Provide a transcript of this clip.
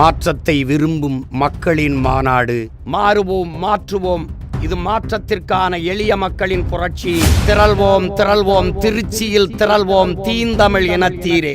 மாற்றத்தை விரும்பும் மக்களின் மாநாடு. மாறுவோம், மாற்றுவோம். இது மாற்றத்திற்கான எளிய மக்களின் புரட்சி. திரள்வோம், திரள்வோம், திருச்சியில் திரள்வோம், தீந்தமிழ் இனத்தீரே.